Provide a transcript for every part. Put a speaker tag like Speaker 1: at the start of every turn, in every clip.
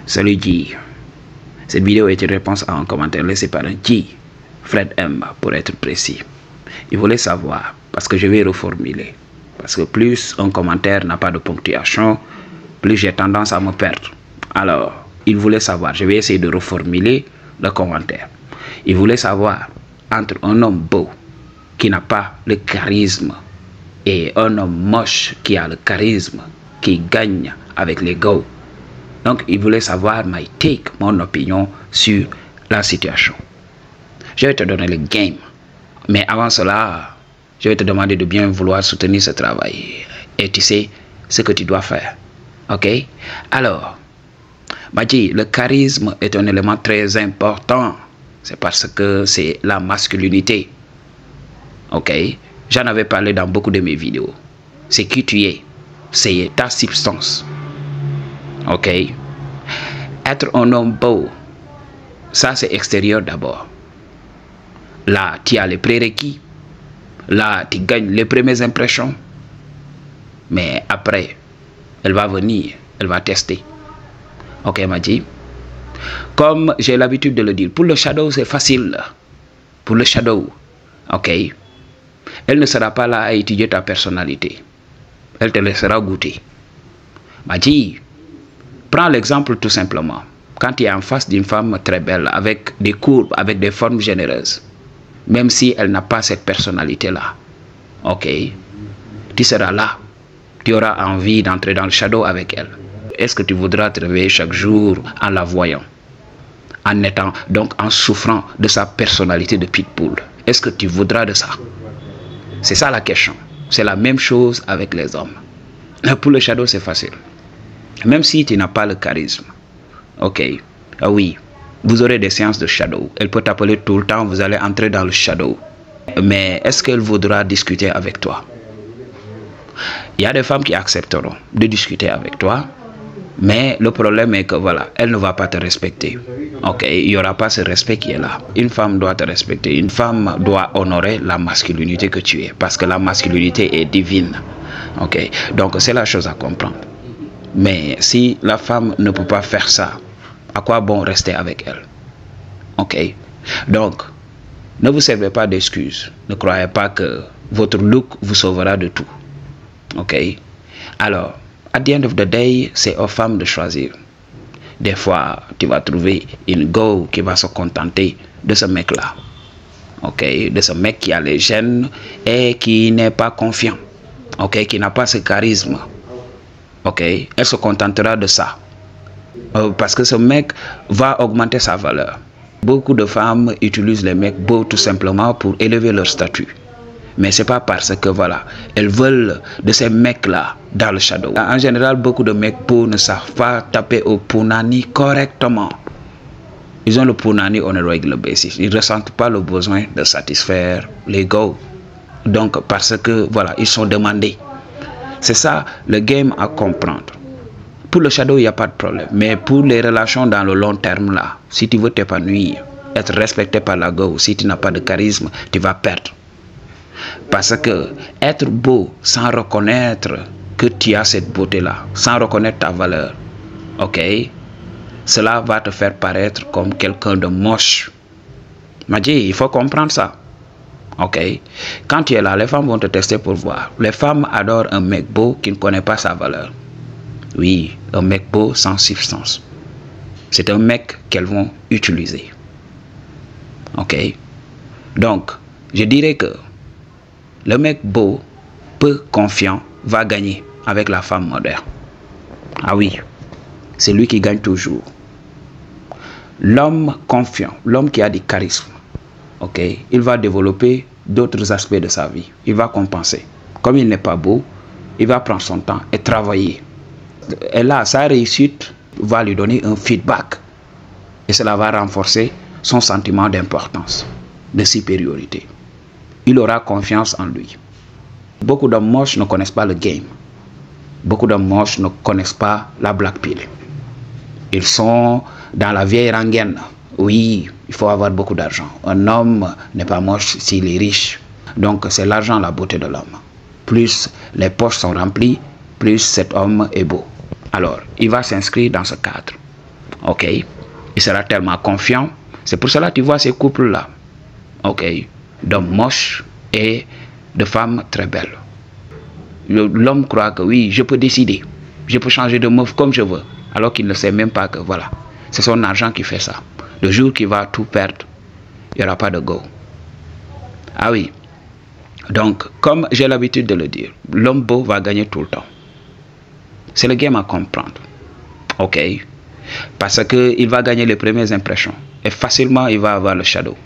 Speaker 1: Salut G. Cette vidéo est une réponse à un commentaire laissé par un G, Fred M pour être précis. Il voulait savoir, parce que je vais reformuler, parce que plus un commentaire n'a pas de ponctuation, plus j'ai tendance à me perdre. Alors, il voulait savoir, je vais essayer de reformuler le commentaire. Il voulait savoir, entre un homme beau qui n'a pas le charisme et un homme moche qui a le charisme, qui gagne avec l'ego. Donc, il voulait savoir my take, mon opinion sur la situation. Je vais te donner le game. Mais avant cela, je vais te demander de bien vouloir soutenir ce travail. Et tu sais ce que tu dois faire. Ok? Alors, Madji, le charisme est un élément très important. C'est parce que c'est la masculinité. Ok? J'en avais parlé dans beaucoup de mes vidéos. C'est qui tu es. C'est ta substance. Ok? Être un homme beau, ça c'est extérieur d'abord. Là, tu as les prérequis. Là, tu gagnes les premières impressions. Mais après, elle va venir, elle va tester. Ok, Madji? Comme j'ai l'habitude de le dire, pour le shadow, c'est facile. Pour le shadow, ok? Elle ne sera pas là à étudier ta personnalité. Elle te laissera goûter. Madji, prends l'exemple tout simplement. Quand tu es en face d'une femme très belle, avec des courbes, avec des formes généreuses, même si elle n'a pas cette personnalité-là, ok, tu seras là. Tu auras envie d'entrer dans le shadow avec elle. Est-ce que tu voudras te réveiller chaque jour en la voyant, en étant, donc en souffrant de sa personnalité de pitbull? Est-ce que tu voudras de ça? C'est ça la question. C'est la même chose avec les hommes. Pour le shadow, c'est facile. Même si tu n'as pas le charisme. Ok. Ah oui. Vous aurez des séances de shadow. Elle peut t'appeler tout le temps. Vous allez entrer dans le shadow. Mais est-ce qu'elle voudra discuter avec toi? Il y a des femmes qui accepteront de discuter avec toi. Mais le problème est que voilà, elle ne va pas te respecter. Ok, il n'y aura pas ce respect qui est là. Une femme doit te respecter. Une femme doit honorer la masculinité que tu es. Parce que la masculinité est divine. Ok, donc c'est la chose à comprendre. Mais si la femme ne peut pas faire ça, à quoi bon rester avec elle? Ok, donc ne vous servez pas d'excuses. Ne croyez pas que votre look vous sauvera de tout. Ok, alors, at the end of the day, c'est aux femmes de choisir. Des fois, tu vas trouver une go qui va se contenter de ce mec-là. Ok, de ce mec qui a les gènes et qui n'est pas confiant. Ok, qui n'a pas ce charisme. Ok, elle se contentera de ça. Parce que ce mec va augmenter sa valeur. Beaucoup de femmes utilisent les mecs beaux tout simplement pour élever leur statut. Mais c'est pas parce que voilà, elles veulent de ces mecs-là dans le shadow. En général, beaucoup de mecs beaux ne savent pas taper au punani correctement. Ils ont le punani on a regular basis. Ils ne ressentent pas le besoin de satisfaire l'ego. Donc parce que voilà, ils sont demandés. C'est ça le game à comprendre. Pour le shadow, il n'y a pas de problème. Mais pour les relations dans le long terme là, si tu veux t'épanouir, être respecté par la go, si tu n'as pas de charisme, tu vas perdre. Parce que être beau sans reconnaître que tu as cette beauté-là, sans reconnaître ta valeur, ok, cela va te faire paraître comme quelqu'un de moche. Madji, il faut comprendre ça. Ok, quand tu es là, les femmes vont te tester pour voir. Les femmes adorent un mec beau qui ne connaît pas sa valeur. Oui, un mec beau sans substance. C'est un mec qu'elles vont utiliser. Ok, donc je dirais que le mec beau, peu confiant, va gagner avec la femme moderne. Ah oui, c'est lui qui gagne toujours. L'homme confiant, l'homme qui a du charisme, ok, il va développer d'autres aspects de sa vie. Il va compenser. Comme il n'est pas beau, il va prendre son temps et travailler. Et là, sa réussite va lui donner un feedback. Et cela va renforcer son sentiment d'importance, de supériorité. Il aura confiance en lui. Beaucoup d'hommes moches ne connaissent pas le game. Beaucoup d'hommes moches ne connaissent pas la black pill. Ils sont dans la vieille rengaine. Oui, il faut avoir beaucoup d'argent. Un homme n'est pas moche s'il est riche. Donc c'est l'argent la beauté de l'homme. Plus les poches sont remplies, plus cet homme est beau. Alors, il va s'inscrire dans ce cadre. Ok. Il sera tellement confiant. C'est pour cela que tu vois ces couples-là. Ok. D'hommes moches et de femmes très belles. L'homme croit que oui, je peux décider. Je peux changer de meuf comme je veux. Alors qu'il ne sait même pas que voilà. C'est son argent qui fait ça. Le jour qu'il va tout perdre, il n'y aura pas de go. Ah oui. Donc, comme j'ai l'habitude de le dire, l'homme beau va gagner tout le temps. C'est le game à comprendre. Ok. Parce qu'il va gagner les premières impressions. Et facilement, il va avoir le shadow.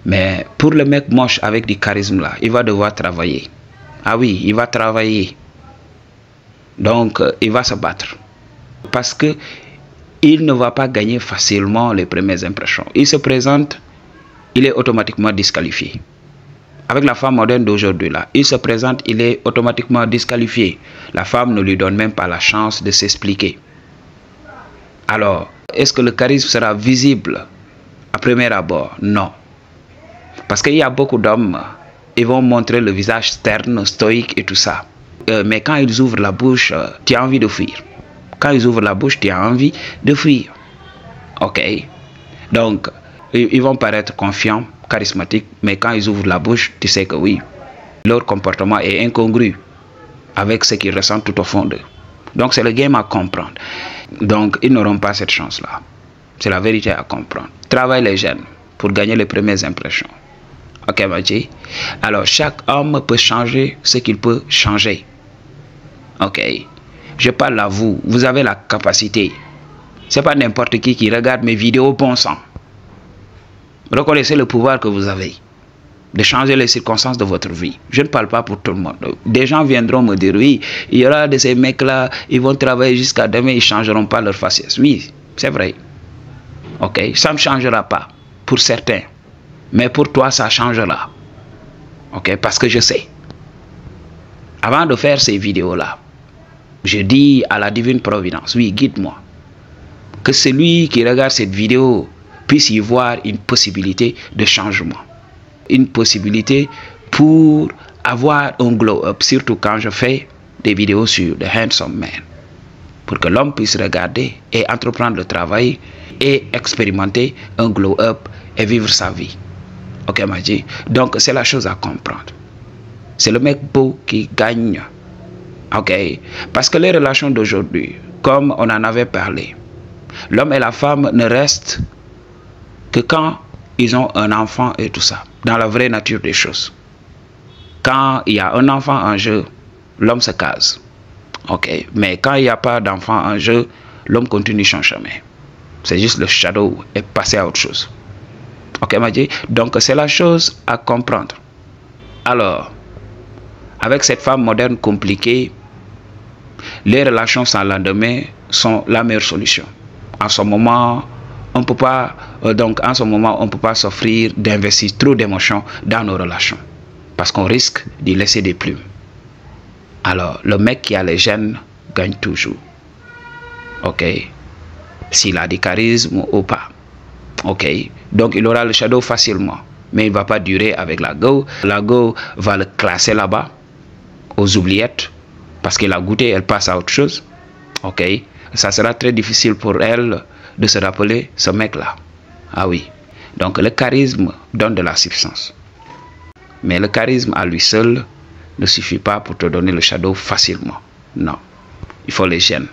Speaker 1: Mais pour le mec moche avec du charisme là, il va devoir travailler. Ah oui, il va travailler. Donc, il va se battre. Parce que il ne va pas gagner facilement les premières impressions. Il se présente, il est automatiquement disqualifié. Avec la femme moderne d'aujourd'hui là, il se présente, il est automatiquement disqualifié. La femme ne lui donne même pas la chance de s'expliquer. Alors, est-ce que le charisme sera visible à premier abord? Non. Parce qu'il y a beaucoup d'hommes, ils vont montrer le visage terne, stoïque et tout ça. Mais quand ils ouvrent la bouche, tu as envie de fuir. Quand ils ouvrent la bouche, tu as envie de fuir. Ok. Donc, ils vont paraître confiants, charismatiques, mais quand ils ouvrent la bouche, tu sais que oui, leur comportement est incongru avec ce qu'ils ressentent tout au fond d'eux. Donc, c'est le game à comprendre. Donc, ils n'auront pas cette chance-là. C'est la vérité à comprendre. Travaille les jeunes pour gagner les premières impressions. Ok, Maji? Alors, chaque homme peut changer ce qu'il peut changer. Ok. Je parle à vous. Vous avez la capacité. Ce n'est pas n'importe qui regarde mes vidéos bon sang. Reconnaissez le pouvoir que vous avez de changer les circonstances de votre vie. Je ne parle pas pour tout le monde. Des gens viendront me dire, oui, il y aura de ces mecs-là, ils vont travailler jusqu'à demain, ils ne changeront pas leur faciès. Oui, c'est vrai. Ok, ça ne changera pas pour certains. Mais pour toi, ça changera. Ok, parce que je sais. Avant de faire ces vidéos-là, je dis à la divine providence, oui, guide-moi. Que celui qui regarde cette vidéo puisse y voir une possibilité de changement. Une possibilité pour avoir un glow-up, surtout quand je fais des vidéos sur The Handsome Man. Pour que l'homme puisse regarder et entreprendre le travail et expérimenter un glow-up et vivre sa vie. Ok, Maji? Donc, c'est la chose à comprendre. C'est le mec beau qui gagne. Ok? Parce que les relations d'aujourd'hui, comme on en avait parlé, l'homme et la femme ne restent que quand ils ont un enfant et tout ça, dans la vraie nature des choses. Quand il y a un enfant en jeu, l'homme se case. Ok? Mais quand il n'y a pas d'enfant en jeu, l'homme continue son chemin. C'est juste le shadow et passer à autre chose. Ok, Maji? Donc, c'est la chose à comprendre. Alors, avec cette femme moderne compliquée, les relations sans lendemain sont la meilleure solution. En ce moment, on peut pas, en ce moment, on ne peut pas s'offrir d'investir trop d'émotions dans nos relations. Parce qu'on risque d'y laisser des plumes. Alors, le mec qui a les gènes gagne toujours. Ok? S'il a du charisme ou pas. Ok? Donc, il aura le shadow facilement. Mais il ne va pas durer avec la go. La go va le classer là-bas, aux oubliettes. Parce qu'elle a goûté, elle passe à autre chose. Ok? Ça sera très difficile pour elle de se rappeler ce mec-là. Ah oui. Donc, le charisme donne de la substance. Mais le charisme à lui seul ne suffit pas pour te donner le shadow facilement. Non. Il faut les gènes.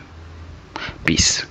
Speaker 1: Peace.